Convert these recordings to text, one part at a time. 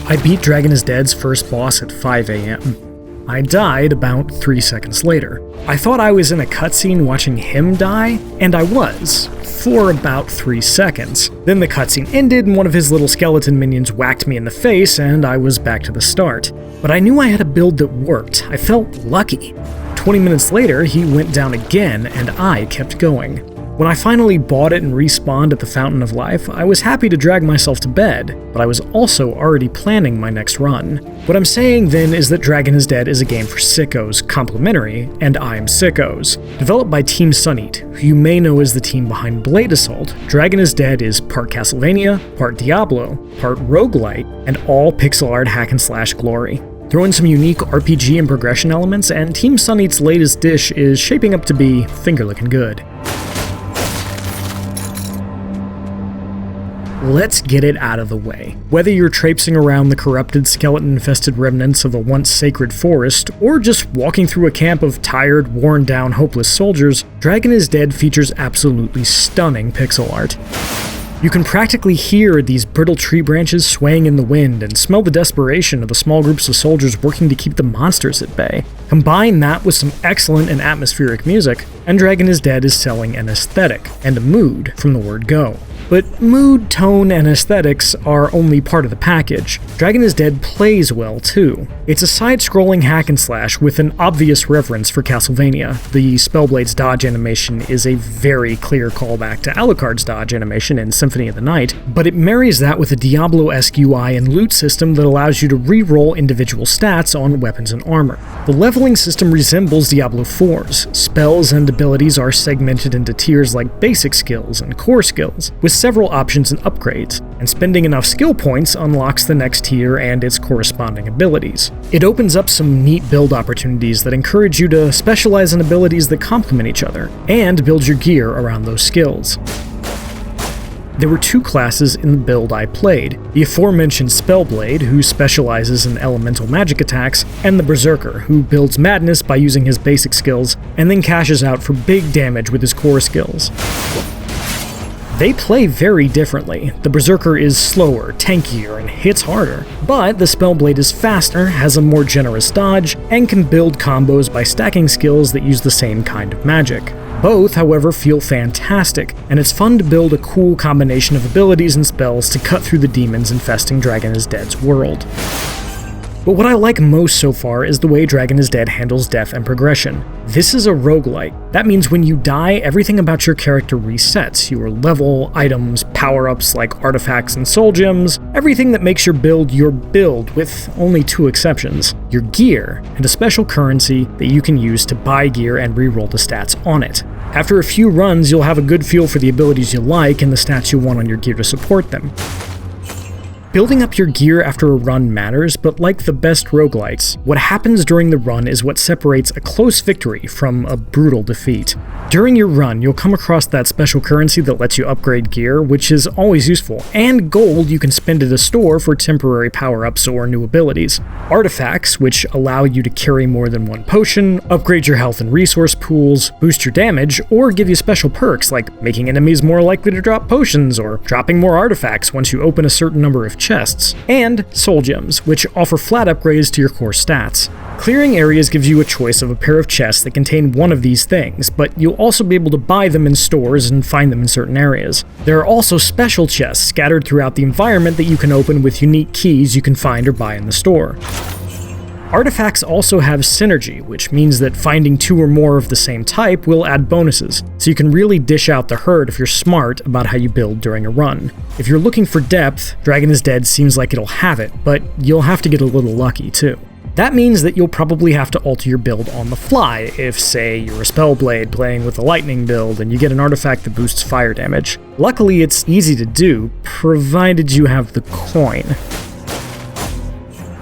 I beat Dragon is Dead's first boss at 5 AM. I died about 3 seconds later. I thought I was in a cutscene watching him die, and I was, for about 3 seconds. Then the cutscene ended and one of his little skeleton minions whacked me in the face and I was back to the start. But I knew I had a build that worked. I felt lucky. 20 minutes later, he went down again and I kept going. When I finally bought it and respawned at the Fountain of Life, I was happy to drag myself to bed, but I was also already planning my next run. What I'm saying then is that Dragon is Dead is a game for sickos, complimentary, and I'm sickos. Developed by Team Sunneat, who you may know as the team behind Blade Assault, Dragon is Dead is part Castlevania, part Diablo, part Roguelike, and all pixel art hack and slash glory. Throw in some unique RPG and progression elements, and Team Sunneat's latest dish is shaping up to be finger-licking good. Let's get it out of the way. Whether you're traipsing around the corrupted, skeleton-infested remnants of a once sacred forest, or just walking through a camp of tired, worn-down, hopeless soldiers, Dragon is Dead features absolutely stunning pixel art. You can practically hear these brittle tree branches swaying in the wind and smell the desperation of the small groups of soldiers working to keep the monsters at bay. Combine that with some excellent and atmospheric music, and Dragon is Dead is selling an aesthetic, and a mood from the word go. But mood, tone, and aesthetics are only part of the package. Dragon is Dead plays well, too. It's a side-scrolling hack and slash with an obvious reference for Castlevania. The Spellblade's dodge animation is a very clear callback to Alucard's dodge animation in Symphony of the Night, but it marries that with a Diablo-esque UI and loot system that allows you to re-roll individual stats on weapons and armor. The leveling system resembles Diablo 4's. Spells and abilities are segmented into tiers like basic skills and core skills, with several options and upgrades, and spending enough skill points unlocks the next tier and its corresponding abilities. It opens up some neat build opportunities that encourage you to specialize in abilities that complement each other, and build your gear around those skills. There were 2 classes in the build I played, the aforementioned Spellblade, who specializes in elemental magic attacks, and the Berserker, who builds madness by using his basic skills, and then cashes out for big damage with his core skills. They play very differently. The Berserker is slower, tankier, and hits harder, but the Spellblade is faster, has a more generous dodge, and can build combos by stacking skills that use the same kind of magic. Both, however, feel fantastic, and it's fun to build a cool combination of abilities and spells to cut through the demons infesting Dragon is Dead's world. But what I like most so far is the way Dragon is Dead handles death and progression. This is a roguelike. That means when you die, everything about your character resets. Your level, items, power-ups like artifacts and soul gems, everything that makes your build, with only 2 exceptions. Your gear, and a special currency that you can use to buy gear and reroll the stats on it. After a few runs, you'll have a good feel for the abilities you like and the stats you want on your gear to support them. Building up your gear after a run matters, but like the best roguelikes, what happens during the run is what separates a close victory from a brutal defeat. During your run, you'll come across that special currency that lets you upgrade gear, which is always useful, and gold you can spend at a store for temporary power-ups or new abilities. Artifacts, which allow you to carry more than one potion, upgrade your health and resource pools, boost your damage, or give you special perks like making enemies more likely to drop potions or dropping more artifacts once you open a certain number of chests, and soul gems, which offer flat upgrades to your core stats. Clearing areas gives you a choice of a pair of chests that contain one of these things, but you'll also be able to buy them in stores and find them in certain areas. There are also special chests scattered throughout the environment that you can open with unique keys you can find or buy in the store. Artifacts also have synergy, which means that finding 2 or more of the same type will add bonuses, so you can really dish out the herd if you're smart about how you build during a run. If you're looking for depth, Dragon is Dead seems like it'll have it, but you'll have to get a little lucky too. That means that you'll probably have to alter your build on the fly if, say, you're a Spellblade playing with a lightning build and you get an artifact that boosts fire damage. Luckily, it's easy to do, provided you have the coin.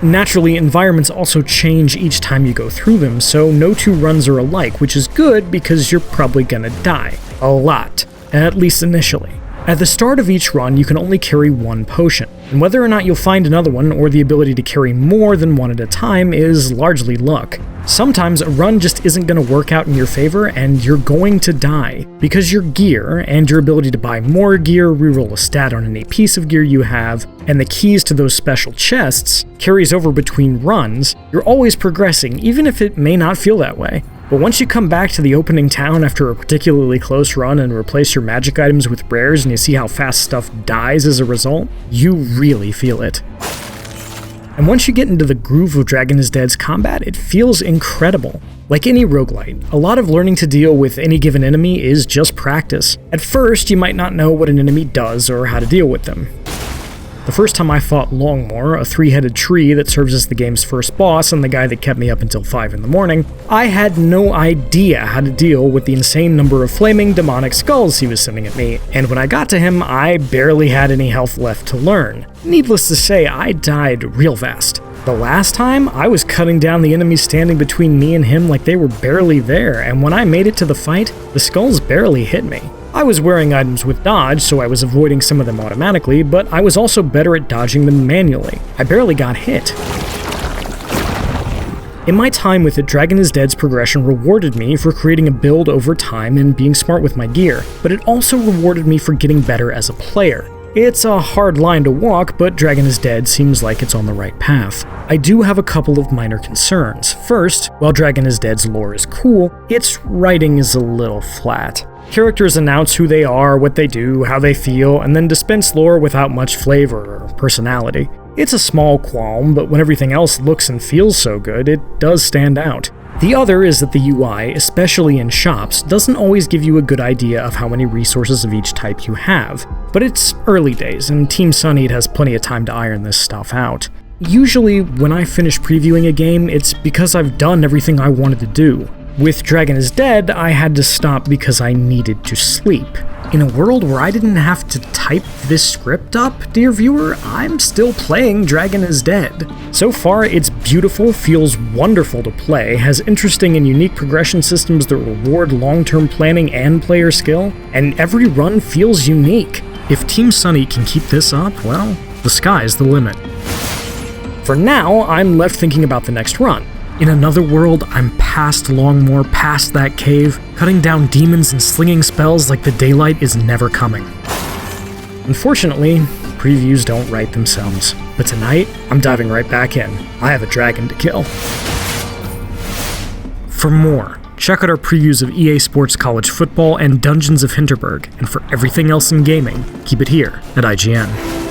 Naturally, environments also change each time you go through them, so no 2 runs are alike, which is good because you're probably gonna die. A lot. At least initially. At the start of each run, you can only carry one potion, and whether or not you'll find another one or the ability to carry more than one at a time is largely luck. Sometimes a run just isn't going to work out in your favor and you're going to die, because your gear and your ability to buy more gear, reroll a stat on any piece of gear you have, and the keys to those special chests carries over between runs. You're always progressing, even if it may not feel that way. But once you come back to the opening town after a particularly close run and replace your magic items with rares and you see how fast stuff dies as a result, you really feel it. And once you get into the groove of Dragon is Dead's combat, it feels incredible. Like any roguelite, a lot of learning to deal with any given enemy is just practice. At first, you might not know what an enemy does or how to deal with them. The first time I fought Longmore, a three-headed tree that serves as the game's first boss and the guy that kept me up until 5 in the morning, I had no idea how to deal with the insane number of flaming demonic skulls he was sending at me, and when I got to him, I barely had any health left to learn. Needless to say, I died real fast. The last time, I was cutting down the enemies standing between me and him like they were barely there, and when I made it to the fight, the skulls barely hit me. I was wearing items with dodge, so I was avoiding some of them automatically, but I was also better at dodging them manually. I barely got hit. In my time with it, Dragon is Dead's progression rewarded me for creating a build over time and being smart with my gear, but it also rewarded me for getting better as a player. It's a hard line to walk, but Dragon is Dead seems like it's on the right path. I do have a couple of minor concerns. First, while Dragon is Dead's lore is cool, its writing is a little flat. Characters announce who they are, what they do, how they feel, and then dispense lore without much flavor or personality. It's a small qualm, but when everything else looks and feels so good, it does stand out. The other is that the UI, especially in shops, doesn't always give you a good idea of how many resources of each type you have. But it's early days, and Team Sunny has plenty of time to iron this stuff out. Usually, when I finish previewing a game, it's because I've done everything I wanted to do. With Dragon is Dead, I had to stop because I needed to sleep. In a world where I didn't have to type this script up, dear viewer, I'm still playing Dragon is Dead. So far, it's beautiful, feels wonderful to play, has interesting and unique progression systems that reward long-term planning and player skill, and every run feels unique. If Team Sunny can keep this up, well, the sky's the limit. For now, I'm left thinking about the next run. In another world, I'm past Longmore, past that cave, cutting down demons and slinging spells like the daylight is never coming. Unfortunately, previews don't write themselves, but tonight, I'm diving right back in. I have a dragon to kill. For more, check out our previews of EA Sports College Football and Dungeons of Hinterberg, and for everything else in gaming, keep it here at IGN.